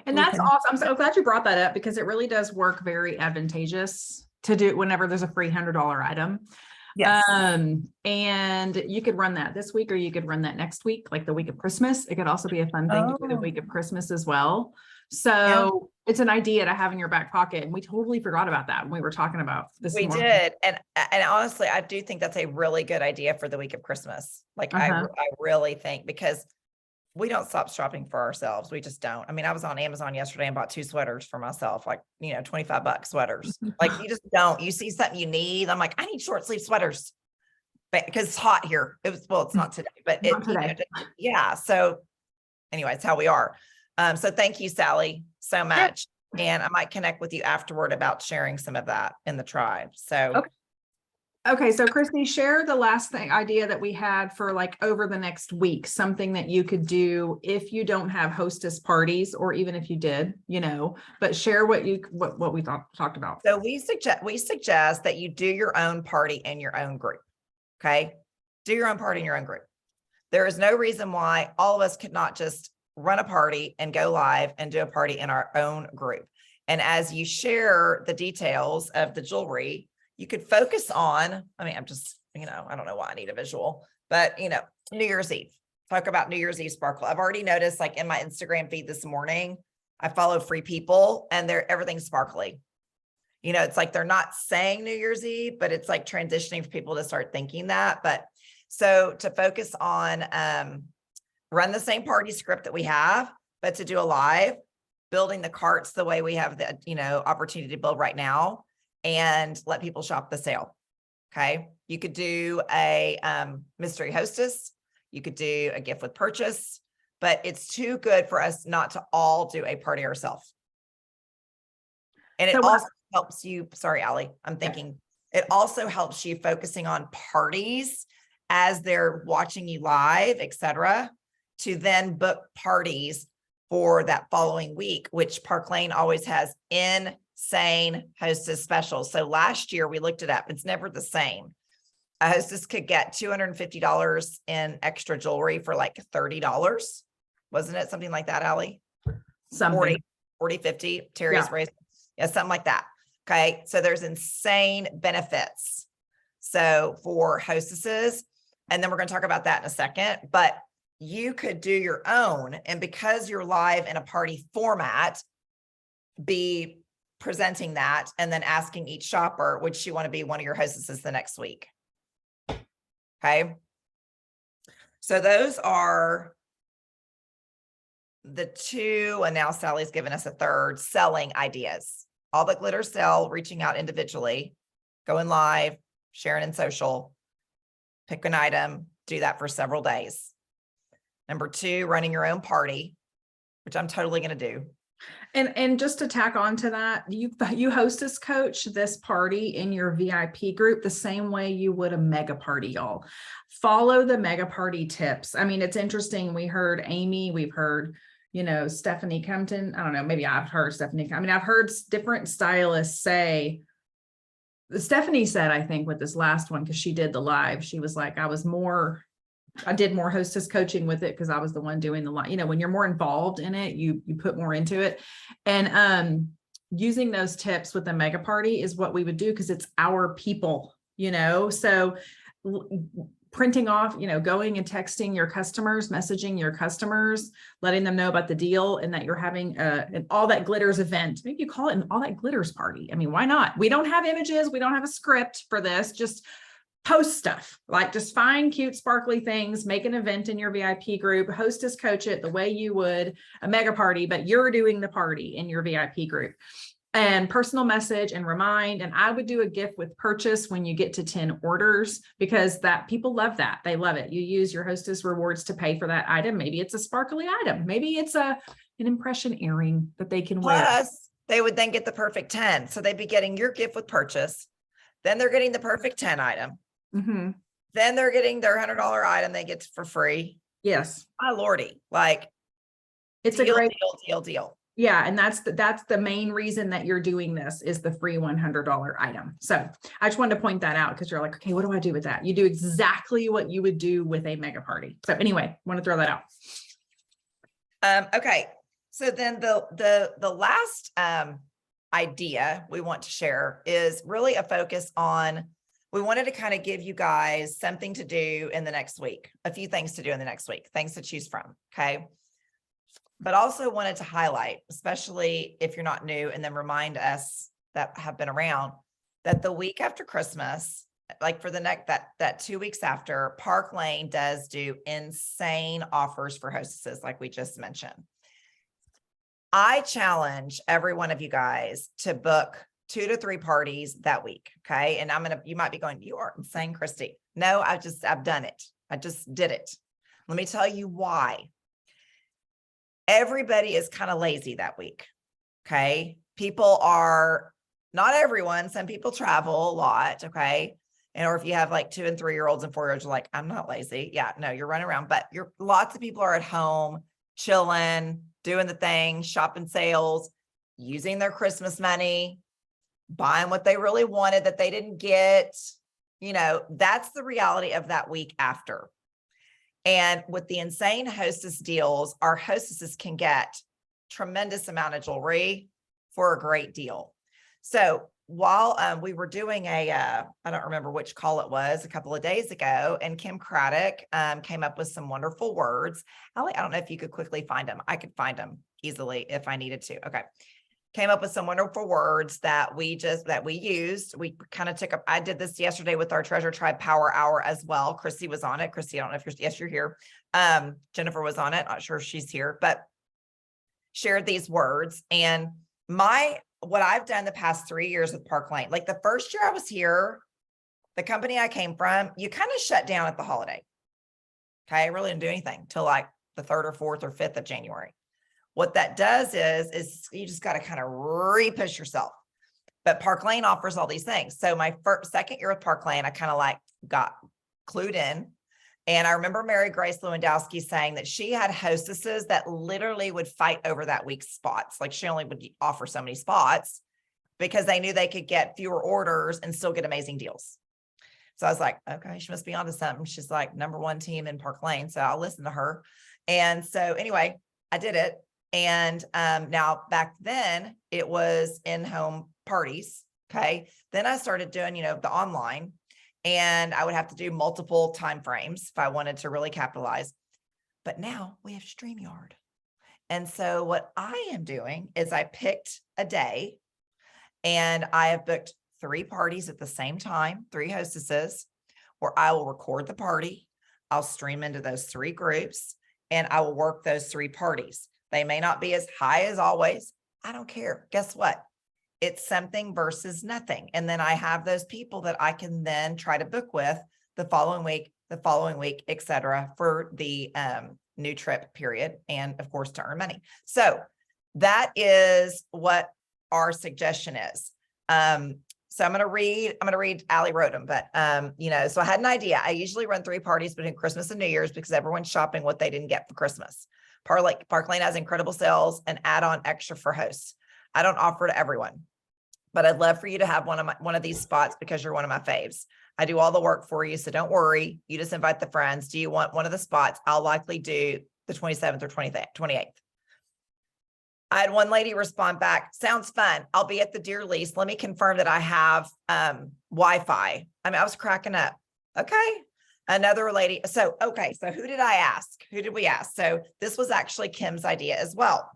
And that's awesome. I'm so glad you brought that up because it really does work very advantageous to do whenever there's a free $100 item.
Yes.
And you could run that this week, or you could run that next week, like the week of Christmas. It could also be a fun thing to do the week of Christmas as well. So it's an idea to have in your back pocket. And we totally forgot about that when we were talking about this.
We
morning.
did. And honestly, I do think that's a really good idea for the week of Christmas. Like
Uh-huh.
I really think, because we don't stop shopping for ourselves. We just don't. I mean, I was on Amazon yesterday and bought 2 sweaters for myself, like, $25 sweaters. Like you just don't, you see something you need. I'm like, I need short sleeve sweaters because it's hot here. It's not today, but
Not today.
yeah. So anyway, it's how we are. So thank you, Sally, so much. And I might connect with you afterward about sharing some of that in the tribe. So
Okay. Okay, so Christy, share the last idea that we had for like over the next week, something that you could do if you don't have hostess parties, or even if you did, but share what we talked about.
So we suggest that you do your own party in your own group. Okay. Do your own party in your own group. There is no reason why all of us could not just run a party and go live and do a party in our own group. And as you share the details of the jewelry, you could focus on, I mean, I'm just, I don't know why I need a visual, but New Year's Eve, talk about New Year's Eve sparkle. I've already noticed, like in my Instagram feed this morning, I follow free people and everything's sparkly. It's like, they're not saying New Year's Eve, but it's like transitioning for people to start thinking that. But so to focus on, run the same party script that we have, but to do a live, building the carts the way we have the, opportunity to build right now, and let people shop the sale. Okay. You could do a mystery hostess. You could do a gift with purchase, but it's too good for us not to all do a party ourselves. And it also helps you, sorry, Allie, I'm thinking it also helps you focusing on parties as they're watching you live, etc., to then book parties for that following week, which Park Lane always has insane hostess specials. So last year we looked it up. It's never the same. A hostess could get $250 in extra jewelry for like $30. Wasn't it something like that, Allie?
Something.
40, 50, Terry's race. Yeah, something like that. Okay. So there's insane benefits. So for hostesses, and then we're going to talk about that in a second, but you could do your own. And because you're live in a party format, be presenting that and then asking each shopper, would she want to be one of your hostesses the next week? Okay. So those are the two, and now Sally's given us a third, selling ideas. All that glitter sell, reaching out individually, going live, sharing in social, pick an item, do that for several days. Number 2, running your own party, which I'm totally going to do.
And just to tack on to that, you hostess coach this party in your VIP group the same way you would a mega party, y'all. Follow the mega party tips. I mean, it's interesting. We heard Amy, we've heard, Stephanie Compton. I don't know, maybe I've heard Stephanie. I mean, I've heard different stylists say, Stephanie said, I think with this last one, because she did the live, she was like, I did more hostess coaching with it because I was the one doing the live. When you're more involved in it, you put more into it. And using those tips with the mega party is what we would do because it's our people, so printing off, going and texting your customers, messaging your customers, letting them know about the deal and that you're having an All That Glitters event. Maybe you call it an All That Glitters party. I mean, why not? We don't have images. We don't have a script for this. Just post stuff, like just find cute, sparkly things, make an event in your VIP group, hostess coach it the way you would a mega party, but you're doing the party in your VIP group. And personal message and remind, and I would do a gift with purchase when you get to 10 orders, because that people love that. They love it. You use your hostess rewards to pay for that item. Maybe it's a sparkly item. Maybe it's an impression earring that they can wear.
Plus, they would then get the perfect 10. So they'd be getting your gift with purchase. Then they're getting the perfect 10 item.
Mm-hmm.
Then they're getting their $100 item they get for free.
Yes.
My Lordy, like
it's
deal,
a great
deal.
Yeah. And that's the main reason that you're doing this is the free $100 item. So I just wanted to point that out because you're like, okay, what do I do with that? You do exactly what you would do with a mega party. So anyway, want to throw that out.
Okay. So then the last idea we want to share is really a focus on, we wanted to kind of give you guys something to do in the next week, a few things to do in the next week, things to choose from. Okay. but also wanted to highlight, especially if you're not new, and then remind us that have been around, that the week after Christmas, like for the next, that 2 weeks after, Park Lane does do insane offers for hostesses, like we just mentioned. I challenge every one of you guys to book 2 to 3 parties that week. Okay. And you might be going, you are insane, Christy. No, I've done it. I just did it. Let me tell you why. Everybody is kind of lazy that week. Okay. People are, not everyone, some people travel a lot. Okay. And, or if you have like 2 and 3-year-olds and 4-year-olds, you're like, I'm not lazy. Yeah, no, you're running around, but lots of people are at home, chilling, doing the thing, shopping sales, using their Christmas money, buying what they really wanted that they didn't get. You know, that's the reality of that week after. And with the insane hostess deals, our hostesses can get tremendous amount of jewelry for a great deal. So while we were doing I don't remember which call it was a couple of days ago, and Kim Craddock came up with some wonderful words. Allie, I don't know if you could quickly find them. I could find them easily if I needed to. Okay. Came up with some wonderful words that we used. We kind of took up, I did this yesterday with our Treasure Tribe Power Hour as well. Chrissy was on it. Chrissy, I don't know if you're here. Jennifer was on it. Not sure if she's here, but shared these words. And what I've done the past 3 years with Park Lane, like the first year I was here, the company I came from, you kind of shut down at the holiday. Okay. I really didn't do anything till like the 3rd or 4th or 5th of January. What that does is you just got to kind of repush yourself. But Park Lane offers all these things. So my second year with Park Lane, I kind of like got clued in. And I remember Mary Grace Lewandowski saying that she had hostesses that literally would fight over that week's spots. Like she only would offer so many spots because they knew they could get fewer orders and still get amazing deals. So I was like, okay, she must be onto something. She's like #1 team in Park Lane. So I'll listen to her. And so anyway, I did it. And now back then it was in-home parties. Okay. Then I started doing, the online, and I would have to do multiple time frames if I wanted to really capitalize. But now we have StreamYard. And so what I am doing is I picked a day, and I have booked 3 parties at the same time, 3 hostesses, where I will record the party. I'll stream into those 3 groups, and I will work those 3 parties. They may not be as high as always. I don't care. Guess what? It's something versus nothing. And then I have those people that I can then try to book with the following week, et cetera, for the new trip period. And of course, to earn money. So that is what our suggestion is. So I'm going to read, Allie wrote them, but so I had an idea. I usually run 3 parties between Christmas and New Year's because everyone's shopping what they didn't get for Christmas. Park Lane has incredible sales and add-on extra for hosts. I don't offer to everyone, but I'd love for you to have one of these spots because you're one of my faves. I do all the work for you, so don't worry. You just invite the friends. Do you want one of the spots? I'll likely do the 27th or 28th. I had one lady respond back, sounds fun. I'll be at the Deer Lease. Let me confirm that I have Wi-Fi. I mean, I was cracking up. Okay. Another lady. So who did I ask? Who did we ask? So this was actually Kim's idea as well.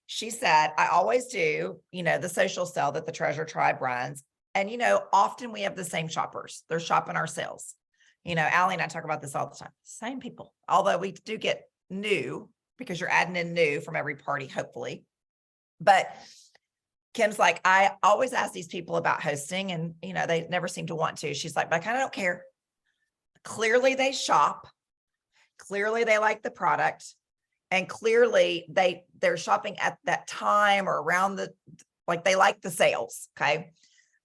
She said, I always do, the social sale that the Treasure Tribe runs. And, often we have the same shoppers. They're shopping our sales. Allie and I talk about this all the time. Same people, although we do get new because you're adding in new from every party, hopefully. But Kim's like, I always ask these people about hosting and, they never seem to want to. She's like, but I kind of don't care. Clearly they shop. Clearly they like the product. And clearly they're shopping at that time or around they like the sales. Okay.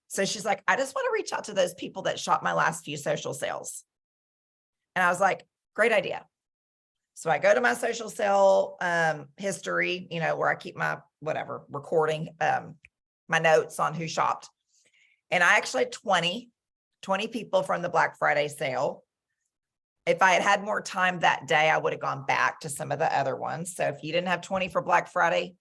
So she's like, I just want to reach out to those people that shop my last few social sales. And I was like, great idea. So I go to my social sale history, where I keep my recording, my notes on who shopped. And I actually had 20 people from the Black Friday sale. If I had had more time that day, I would have gone back to some of the other ones. So if you didn't have 20 for Black Friday,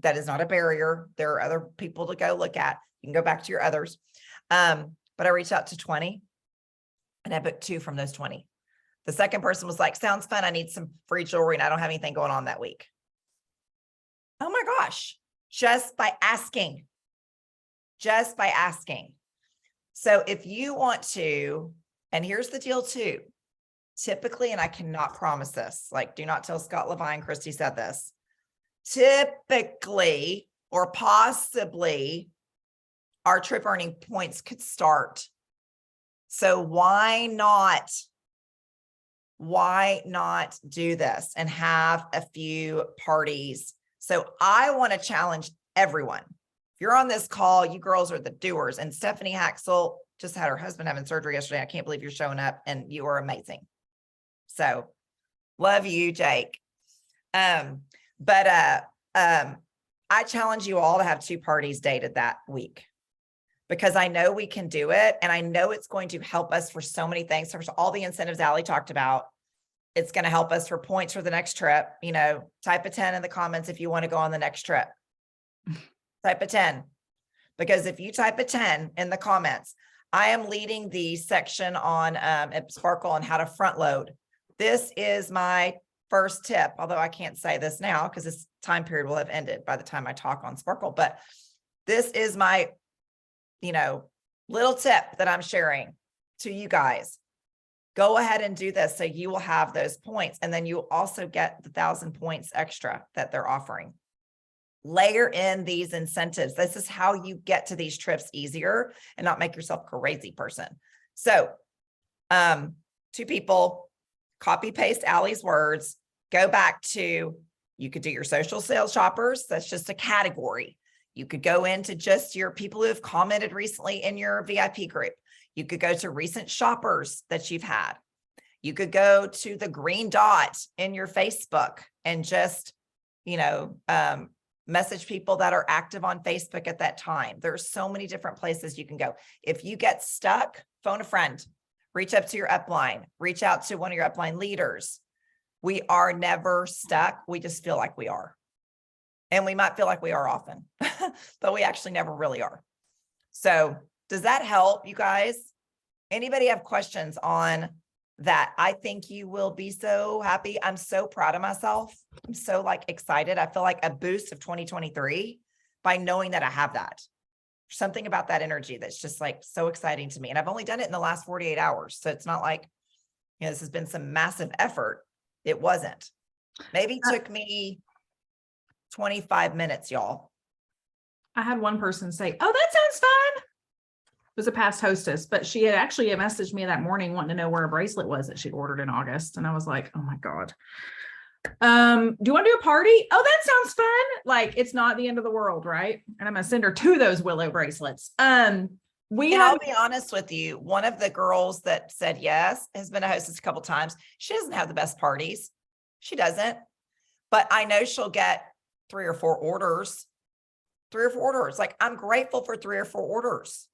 that is not a barrier. There are other people to go look at. You can go back to your others. But I reached out to 20 and I booked 2 from those 20. The second person was like, sounds fun. I need some free jewelry and I don't have anything going on that week. Oh my gosh, just by asking. Just by asking. So if you want to, and here's the deal too, typically, and I cannot promise this, like do not tell Scott Levine, Christy said this, typically or possibly our trip earning points could start. So why not do this and have a few parties? So I want to challenge everyone. If you're on this call, you girls are the doers. And Stephanie Haxel just had her husband having surgery yesterday. I can't believe you're showing up and you are amazing. So love you, Jake. I challenge you all to have 2 parties dated that week, because I know we can do it. And I know it's going to help us for so many things. For all the incentives Allie talked about, it's going to help us for points for the next trip. You know, type a 10 in the comments if you want to go on the next trip. Type a 10, because if you type a 10 in the comments, I am leading the section on at Sparkle on how to front load. This is my first tip, although I can't say this now because this time period will have ended by the time I talk on Sparkle, but this is my, little tip that I'm sharing to you guys. Go ahead and do this so you will have those points, and then you'll also get the 1,000 points extra that they're offering. Layer in these incentives. This is how you get to these trips easier and not make yourself a crazy person. So 2 people, copy paste Allie's words, go back to, you could do your social sales shoppers. That's just a category. You could go into just your people who have commented recently in your VIP group. You could go to recent shoppers that you've had. You could go to the green dot in your Facebook and just, message people that are active on Facebook at that time. There's so many different places you can go. If you get stuck, phone a friend, reach up to your upline, reach out to one of your upline leaders. We are never stuck. We just feel like we are. And we might feel like we are often, but we actually never really are. So does that help you guys? Anybody have questions on that? I think you will be so happy. I'm so proud of myself. I'm so excited. I feel like a boost of 2023 by knowing that I have that. Something about that energy that's just so exciting to me. And I've only done it in the last 48 hours. So it's not like, this has been some massive effort. It wasn't. Maybe it took me 25 minutes, y'all.
I had one person say, "Oh, that sounds fun." It was a past hostess, but she had actually messaged me that morning wanting to know where a bracelet was that she'd ordered in August. And I was like, oh my God. Do you want to do a party? Oh, that sounds fun. It's not the end of the world, right? And I'm going to send her 2 of those Willow bracelets. I'll
be honest with you. One of the girls that said yes has been a hostess a couple of times. She doesn't have the best parties. She doesn't, but I know she'll get 3 or 4 orders. 3 or 4 orders. I'm grateful for 3 or 4 orders.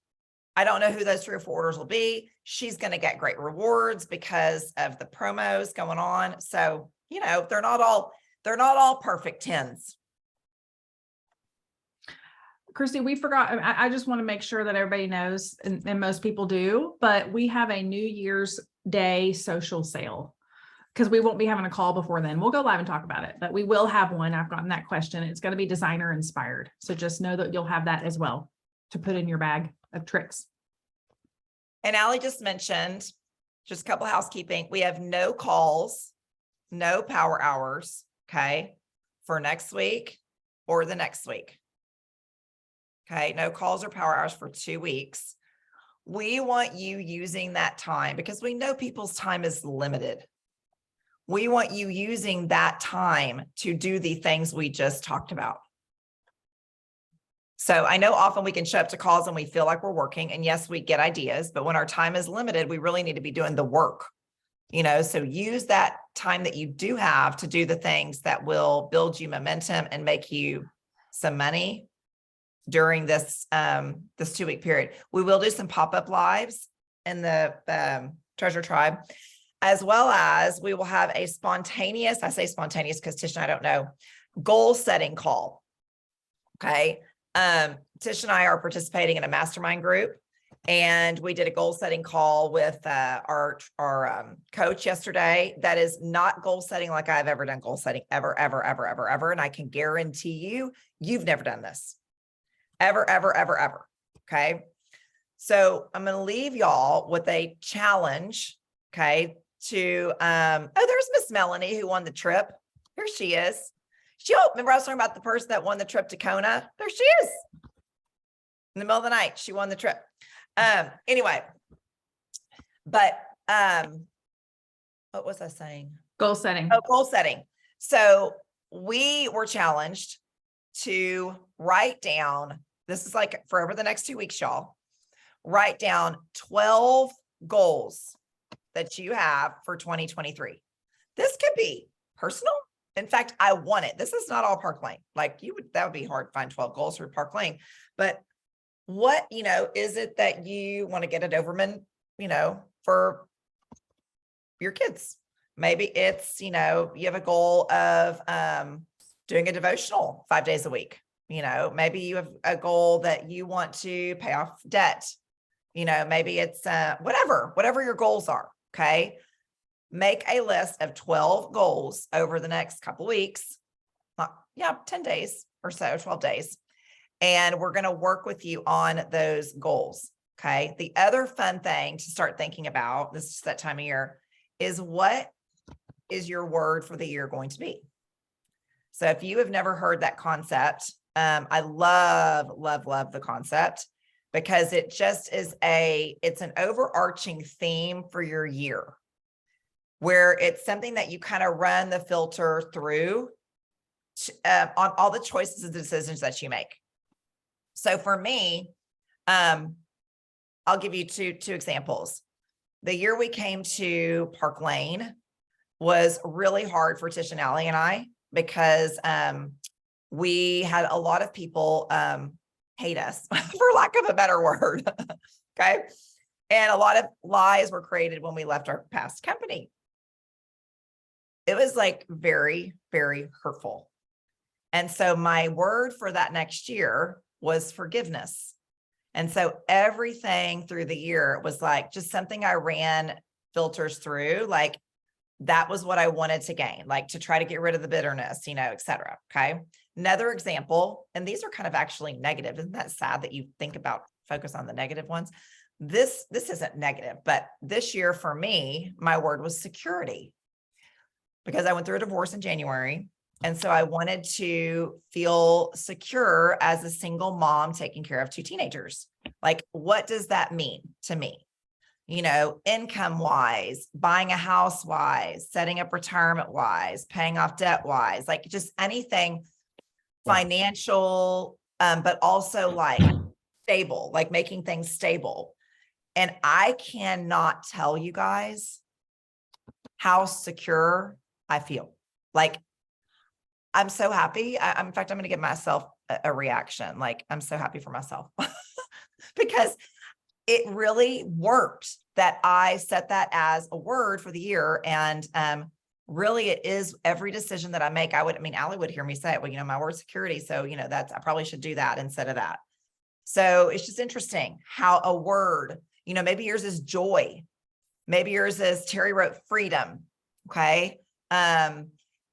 I don't know who those 3 or 4 orders will be. She's going to get great rewards because of the promos going on. So, they're not all perfect 10s.
Christy, we forgot. I just want to make sure that everybody knows, and most people do, but we have a New Year's Day social sale because we won't be having a call before then. We'll go live and talk about it, but we will have one. I've gotten that question. It's going to be designer inspired. So just know that you'll have that as well to put in your bag of tricks.
And Allie just mentioned, just a couple of housekeeping. We have no calls, no power hours, okay, for next week or the next week. Okay, no calls or power hours for 2 weeks. We want you using that time because we know people's time is limited. We want you using that time to do the things we just talked about. So I know often we can show up to calls and we feel like we're working, and yes, we get ideas, but when our time is limited, we really need to be doing the work, so use that time that you do have to do the things that will build you momentum and make you some money during this 2-week period. We will do some pop-up lives in the Treasure Tribe, as well as we will have a spontaneous, I say spontaneous because Tish and I don't know, goal setting call. Okay. Tish and I are participating in a mastermind group, And we did a goal setting call with our coach yesterday. That is not goal setting like I've ever done goal setting ever, ever, ever, ever, ever. And I can guarantee you, you've never done this ever, ever, ever, ever. Okay. So I'm going to leave y'all with a challenge. Okay. To, oh, there's Miss Melanie who won the trip. Here she is. Remember I was talking about the person that won the trip to Kona? There she is. In the middle of the night, she won the trip. Anyway, but, what was I saying?
Goal setting.
Oh, goal setting. So we were challenged to write down, this is like for over the next 2 weeks, y'all, write down 12 goals that you have for 2023. This could be personal. In fact, I want it. This is not all Park Lane. Like that would be hard to find 12 goals for Park Lane, but what, is it that you want to get at Overman, for your kids? Maybe it's, you have a goal of doing a devotional 5 days a week. Maybe you have a goal that you want to pay off debt. Maybe it's whatever your goals are. Okay. Make a list of 12 goals over the next couple weeks. 10 days or so, 12 days. And we're going to work with you on those goals. Okay. The other fun thing to start thinking about, this is that time of year, is what is your word for the year going to be? So if you have never heard that concept, I love, love, love the concept because it just is it's an overarching theme for your year where it's something that you kind of run the filter through on all the choices and decisions that you make. So for me, I'll give you two examples. The year we came to Park Lane was really hard for Tish and Allie and I because we had a lot of people hate us, for lack of a better word. Okay. And a lot of lies were created when we left our past company. It was like very, very hurtful. And so my word for that next year was forgiveness. And so everything through the year was like just something I ran filters through, like that was what I wanted to gain, like to try to get rid of the bitterness, et cetera. Okay. Another example, and these are kind of actually negative. Isn't that sad that you think about focus on the negative ones? This isn't negative, but this year for me, my word was security because I went through a divorce in January. And so I wanted to feel secure as a single mom taking care of two teenagers. Like, what does that mean to me? Income wise, buying a house wise, setting up retirement wise, paying off debt wise, like just anything financial, but also like stable, like making things stable. And I cannot tell you guys how secure I feel. Like, I'm so happy. In fact, I'm going to give myself a reaction. Like, I'm so happy for myself because it really worked that I set that as a word for the year. And really it is every decision that I make. Allie would hear me say it, well, my word's security. So, I probably should do that instead of that. So it's just interesting how a word, maybe yours is joy. Maybe yours is Terry wrote freedom. Okay.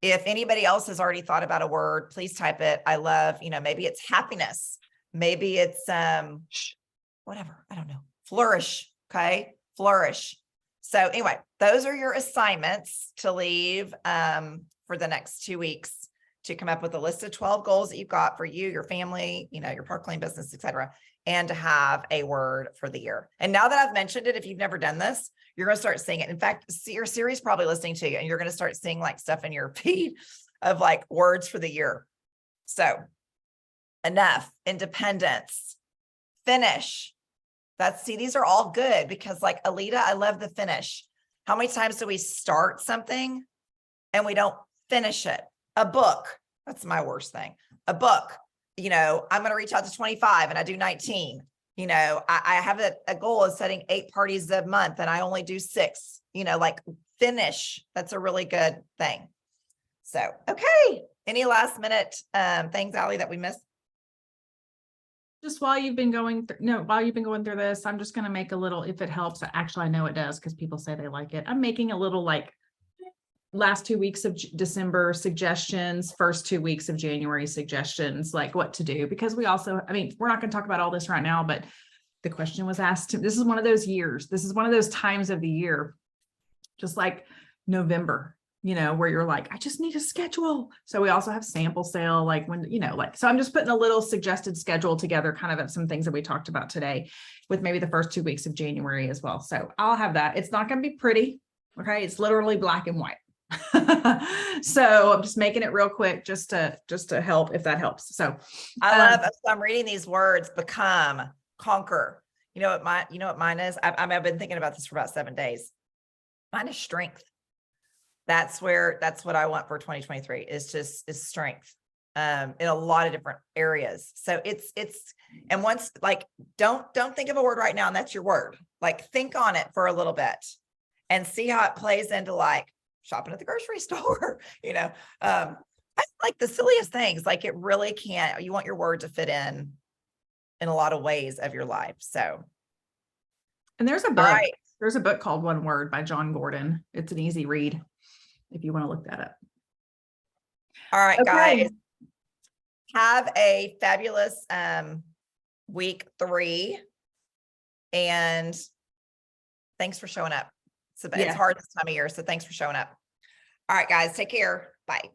If anybody else has already thought about a word, please type it. I love, maybe it's happiness. Maybe it's whatever. I don't know. Flourish. Okay. Flourish. So anyway, those are your assignments to leave for the next 2 weeks to come up with a list of 12 goals that you've got for you, your family, your Park Lane business, et cetera, and to have a word for the year. And now that I've mentioned it, if you've never done this, you're going to start seeing it. In fact, your Siri's probably listening to you and you're going to start seeing like stuff in your feed of like words for the year. So enough, independence, finish. These are all good because like Alita, I love the finish. How many times do we start something and we don't finish it? A book. That's my worst thing. A book, I'm going to reach out to 25 and I do 19. I have a goal of setting 8 parties a month and I only do 6, like finish. That's a really good thing. So, okay. Any last minute things, Allie, that we missed?
Just while you've been going through, no, while you've been going through this, I'm just gonna make a little, if it helps, actually, I know it does, because people say they like it. I'm making a little like last 2 weeks of December suggestions, first 2 weeks of January suggestions, like what to do, because we also, I mean, we're not gonna talk about all this right now, but the question was asked, this is one of those years, this is one of those times of the year, just like November, where you're like, I just need a schedule. So we also have sample sale, like when, so I'm just putting a little suggested schedule together, kind of some things that we talked about today with maybe the first 2 weeks of January as well. So I'll have that. It's not going to be pretty. Okay. It's literally black and white. So I'm just making it real quick just to help, if that helps. So
I love, so I'm reading these words: become, conquer. You know what mine is? I've been thinking about this for about 7 days. Mine is strength. That's what I want for 2023 is strength in a lot of different areas. So it's, and once, like, don't think of a word right now and that's your word. Like, think on it for a little bit and see how it plays into like shopping at the grocery store, I like the silliest things. Like, it really can't, you want your word to fit in a lot of ways of your life. So.
and there's a
All
book.
right.
There's a book called One Word by John Gordon. It's an easy read if you want to look that up.
All right,
Okay.
guys. Have a fabulous week 3. And thanks for showing up. So it's
Yeah.
hard this time of year. So thanks for showing up. All right, guys, take care. Bye.